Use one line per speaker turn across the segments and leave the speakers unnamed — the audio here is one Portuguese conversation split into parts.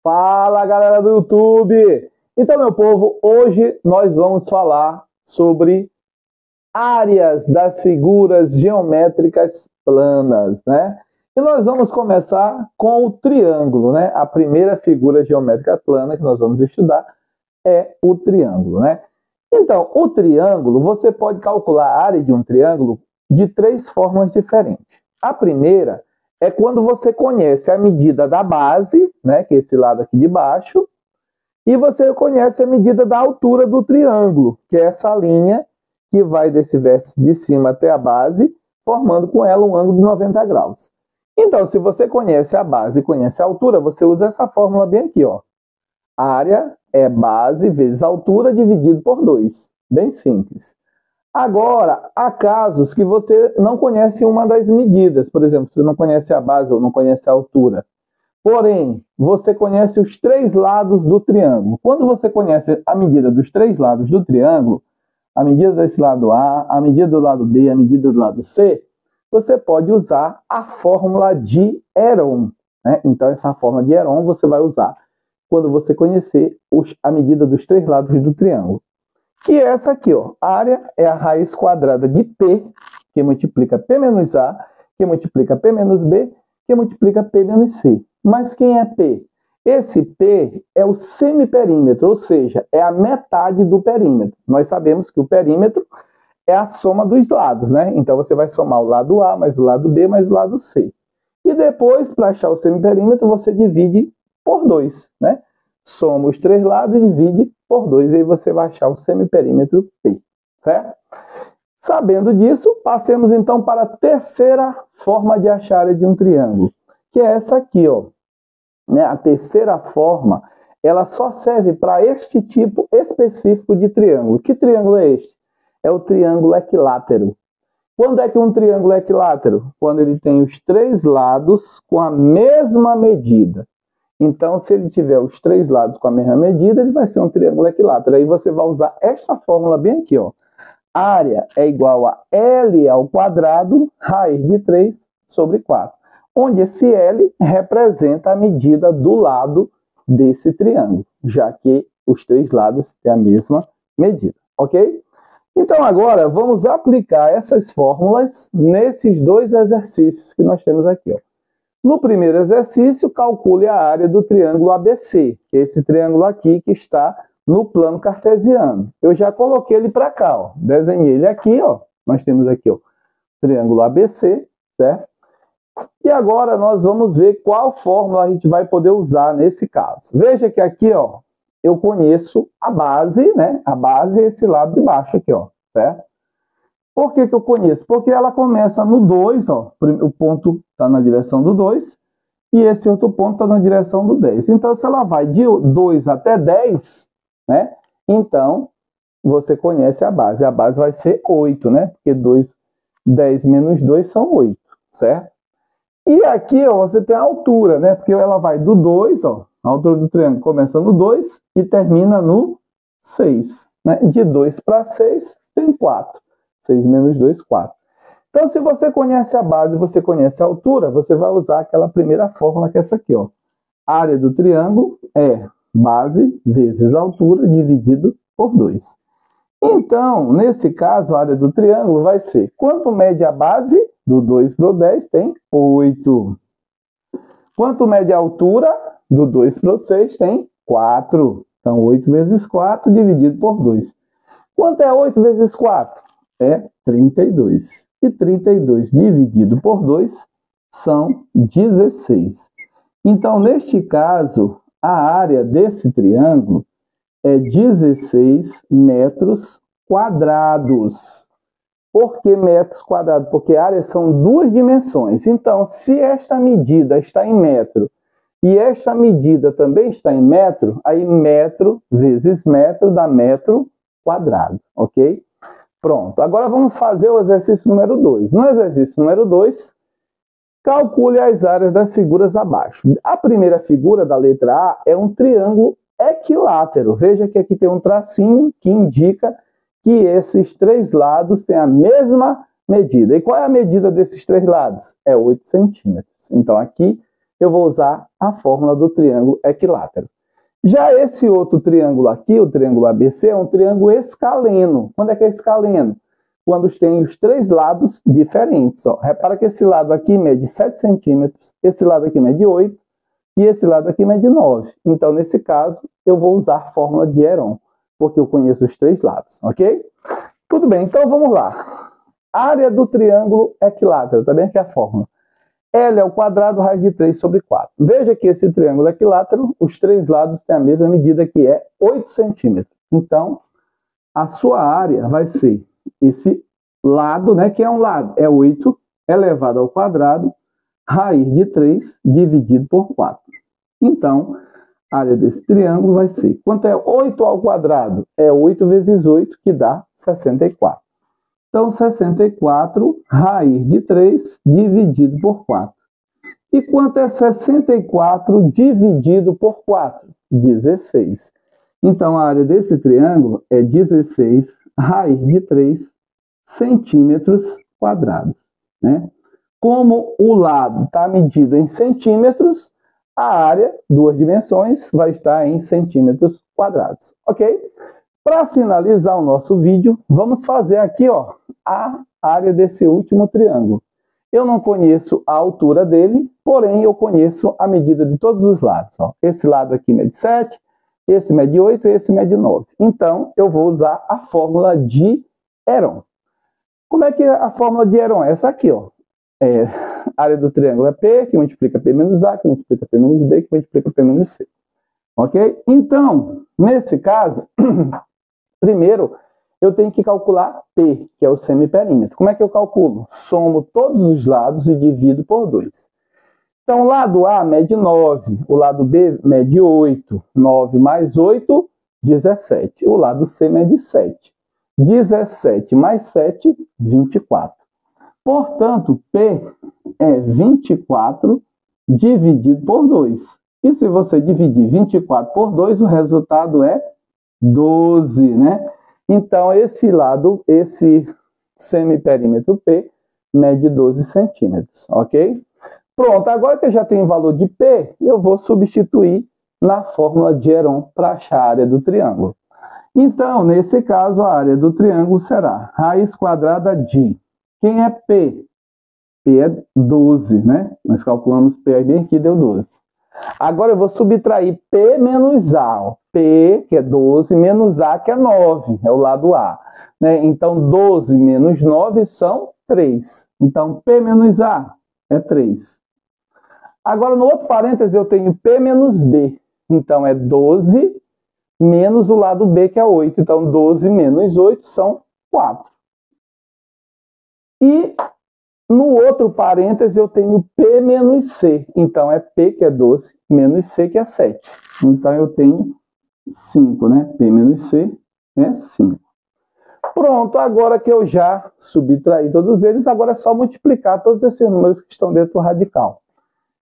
Fala, galera do YouTube! Então, meu povo, hoje nós vamos falar sobre áreas das figuras geométricas planas, né? E nós vamos começar com o triângulo, né? A primeira figura geométrica plana que nós vamos estudar é o triângulo, né? Então, o triângulo, você pode calcular a área de um triângulo de três formas diferentes. A primeira é quando você conhece a medida da base, né, que é esse lado aqui de baixo, e você conhece a medida da altura do triângulo, que é essa linha que vai desse vértice de cima até a base, formando com ela um ângulo de 90 graus. Então, se você conhece a base e conhece a altura, você usa essa fórmula bem aqui, ó. Área é base vezes altura dividido por 2. Bem simples. Agora, há casos que você não conhece uma das medidas. Por exemplo, você não conhece a base ou não conhece a altura. Porém, você conhece os três lados do triângulo. Quando você conhece a medida dos três lados do triângulo, a medida desse lado A, a medida do lado B, a medida do lado C, você pode usar a fórmula de Heron, né? Então, essa fórmula de Heron você vai usar quando você conhecer a medida dos três lados do triângulo. Que é essa aqui, ó. A área é a raiz quadrada de P, que multiplica P menos A, que multiplica P menos B, que multiplica P menos C. Mas quem é P? Esse P é o semiperímetro, ou seja, é a metade do perímetro. Nós sabemos que o perímetro é a soma dos lados, né? Então, você vai somar o lado A, mais o lado B, mais o lado C. E depois, para achar o semiperímetro, você divide por 2, né? Soma os três lados e divide por 2, e aí você vai achar o semiperímetro P, certo? Sabendo disso, passemos então para a terceira forma de achar a área de um triângulo, que é essa aqui, ó. Né? A terceira forma, ela só serve para este tipo específico de triângulo. Que triângulo é este? É o triângulo equilátero. Quando é que um triângulo é equilátero? Quando ele tem os três lados com a mesma medida. Então, se ele tiver os três lados com a mesma medida, ele vai ser um triângulo equilátero. Aí você vai usar esta fórmula bem aqui, ó. Área é igual a L ao quadrado, raiz de 3 sobre 4. Onde esse L representa a medida do lado desse triângulo, já que os três lados têm a mesma medida, ok? Então, agora, vamos aplicar essas fórmulas nesses dois exercícios que nós temos aqui, ó. No primeiro exercício, calcule a área do triângulo ABC, que é esse triângulo aqui que está no plano cartesiano. Eu já coloquei ele para cá, ó. Desenhei ele aqui, ó. Nós temos aqui, ó, triângulo ABC, certo? E agora nós vamos ver qual fórmula a gente vai poder usar nesse caso. Veja que aqui, ó, eu conheço a base, né? A base é esse lado de baixo aqui, ó, certo? Por que que eu conheço? Porque ela começa no 2, ó, o ponto está na direção do 2, e esse outro ponto está na direção do 10. Então, se ela vai de 2 até 10, né? Então, você conhece a base. A base vai ser 8, né? Porque 10 menos 2 são 8, certo? E aqui, ó, você tem a altura, né? Porque ela vai do 2, ó, a altura do triângulo começa no 2 e termina no 6, né? De 2 para 6 tem 4. 6 menos 2, 4. Então, se você conhece a base e você conhece a altura, você vai usar aquela primeira fórmula que é essa aqui, ó. A área do triângulo é base vezes altura dividido por 2. Então, nesse caso, a área do triângulo vai ser, quanto mede a base? Do 2 para o 10 tem 8. Quanto mede a altura? Do 2 para o 6 tem 4. Então, 8 vezes 4 dividido por 2. Quanto é 8 vezes 4? É 32. E 32 dividido por 2 são 16. Então, neste caso, a área desse triângulo é 16 metros quadrados. Por que metros quadrados? Porque áreas são duas dimensões. Então, se esta medida está em metro e esta medida também está em metro, aí metro vezes metro dá metro quadrado, ok? Pronto, agora vamos fazer o exercício número 2. No exercício número 2, calcule as áreas das figuras abaixo. A primeira figura da letra A é um triângulo equilátero. Veja que aqui tem um tracinho que indica que esses três lados têm a mesma medida. E qual é a medida desses três lados? É 8 centímetros. Então, aqui eu vou usar a fórmula do triângulo equilátero. Já esse outro triângulo aqui, o triângulo ABC, é um triângulo escaleno. Quando é que é escaleno? Quando tem os três lados diferentes. Ó. Repara que esse lado aqui mede 7 centímetros, esse lado aqui mede 8 e esse lado aqui mede 9. Então, nesse caso, eu vou usar a fórmula de Heron, porque eu conheço os três lados, ok? Tudo bem, então vamos lá. Área do triângulo equilátero, tá bem aqui a fórmula. L é o quadrado raiz de 3 sobre 4. Veja que esse triângulo equilátero, os três lados têm a mesma medida, que é 8 centímetros. Então, a sua área vai ser esse lado, né, que é um lado, é 8 elevado ao quadrado, raiz de 3 dividido por 4. Então, a área desse triângulo vai ser, quanto é 8 ao quadrado? É 8 vezes 8, que dá 64. Então, 64 raiz de 3 dividido por 4. E quanto é 64 dividido por 4? 16. Então, a área desse triângulo é 16 raiz de 3 centímetros quadrados, né? Como o lado está medido em centímetros, a área, duas dimensões, vai estar em centímetros quadrados, ok? Para finalizar o nosso vídeo, vamos fazer aqui, ó, a área desse último triângulo. Eu não conheço a altura dele, porém eu conheço a medida de todos os lados. Ó. Esse lado aqui mede 7, esse mede 8 e esse mede 9. Então, eu vou usar a fórmula de Heron. Como é que é a fórmula de Heron? Essa aqui, ó. A área do triângulo é P, que multiplica P menos A, que multiplica P menos B, que multiplica P menos C. Ok? Então, nesse caso, primeiro, eu tenho que calcular P, que é o semiperímetro. Como é que eu calculo? Somo todos os lados e divido por 2. Então, o lado A mede 9, o lado B mede 8. 9 mais 8, 17. O lado C mede 7. 17 mais 7, 24. Portanto, P é 24 dividido por 2. E se você dividir 24 por 2, o resultado é 12, né? Então, esse lado, esse semiperímetro P, mede 12 centímetros, ok? Pronto, agora que eu já tenho o valor de P, eu vou substituir na fórmula de Heron para achar a área do triângulo. Então, nesse caso, a área do triângulo será raiz quadrada de... Quem é P? P é 12, né? Nós calculamos P aí bem aqui, deu 12. Agora eu vou subtrair P menos A. Ó. P, que é 12, menos A, que é 9. É o lado A. Né? Então, 12 menos 9 são 3. Então, P menos A é 3. Agora, no outro parêntese, eu tenho P menos B. Então, é 12 menos o lado B, que é 8. Então, 12 menos 8 são 4. E no outro parêntese eu tenho P menos C. Então, é P, que é 12, menos C, que é 7. Então, eu tenho 5, né? P menos C é 5. Pronto, agora que eu já subtraí todos eles, agora é só multiplicar todos esses números que estão dentro do radical.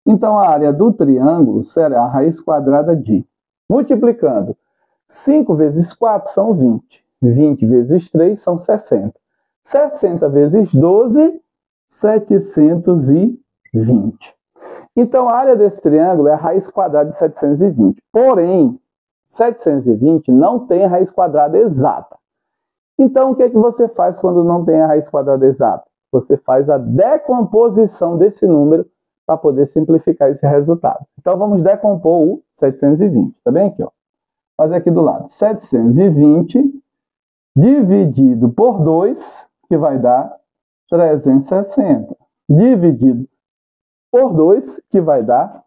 Então, a área do triângulo será a raiz quadrada de... Multiplicando 5 vezes 4 são 20. 20 vezes 3 são 60. 60 vezes 12, 720. Então, a área desse triângulo é a raiz quadrada de 720. Porém, 720 não tem a raiz quadrada exata. Então, o que é que você faz quando não tem a raiz quadrada exata? Você faz a decomposição desse número para poder simplificar esse resultado. Então, vamos decompor o 720. Tá bem aqui, ó. Fazer aqui do lado. 720 dividido por 2, que vai dar 360. Dividido por 2, que vai dar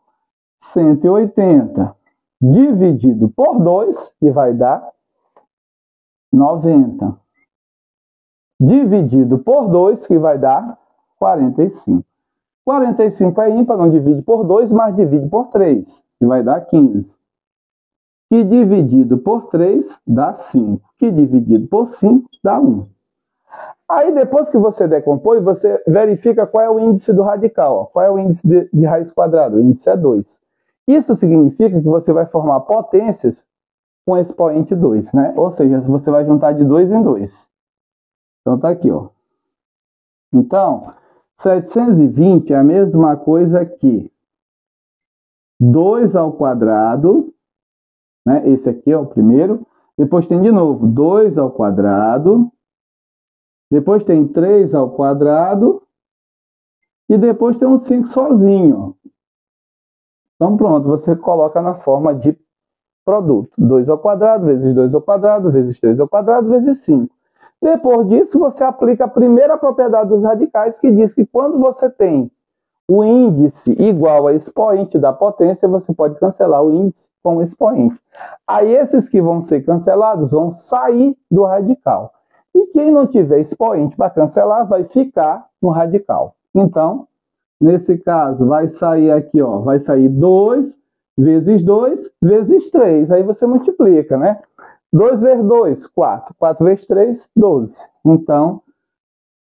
180. Dividido por 2, que vai dar 90. Dividido por 2, que vai dar 45. 45 é ímpar, não divide por 2, mas divide por 3, que vai dar 15. Que dividido por 3 dá 5. Que dividido por 5 dá 1. Aí, depois que você decompõe, você verifica qual é o índice do radical. Ó. Qual é o índice de raiz quadrada? O índice é 2. Isso significa que você vai formar potências com expoente 2, né? Ou seja, você vai juntar de 2 em 2. Então, tá aqui, ó. Então, 720 é a mesma coisa que 2 ao quadrado, né? Esse aqui é o primeiro. Depois tem de novo 2 ao quadrado. Depois tem 3 ao quadrado. E depois tem um 5 sozinho. Então pronto, você coloca na forma de produto. 2 ao quadrado, vezes 2 ao quadrado, vezes 3 ao quadrado, vezes 5. Depois disso, você aplica a primeira propriedade dos radicais, que diz que quando você tem o índice igual a expoente da potência, você pode cancelar o índice com o expoente. Aí esses que vão ser cancelados vão sair do radical. E quem não tiver expoente para cancelar, vai ficar no radical. Então, nesse caso, vai sair aqui, ó, vai sair 2 vezes 2 vezes 3. Aí você multiplica, né? 2 vezes 2, 4. 4 vezes 3, 12. Então,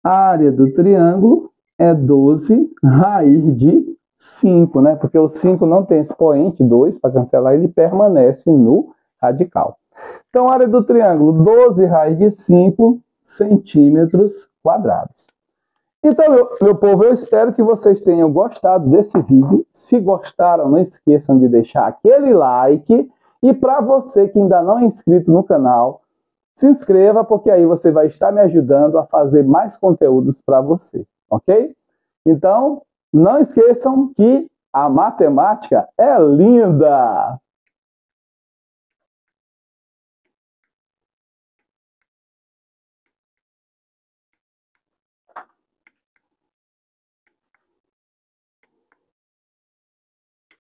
a área do triângulo é 12 raiz de 5, né? Porque o 5 não tem expoente 2 para cancelar, ele permanece no radical. Então, a área do triângulo, 12 raiz de 5 centímetros quadrados. Então, meu povo, eu espero que vocês tenham gostado desse vídeo. Se gostaram, não esqueçam de deixar aquele like. E para você que ainda não é inscrito no canal, se inscreva, porque aí você vai estar me ajudando a fazer mais conteúdos para você, ok? Então, não esqueçam que a matemática é linda!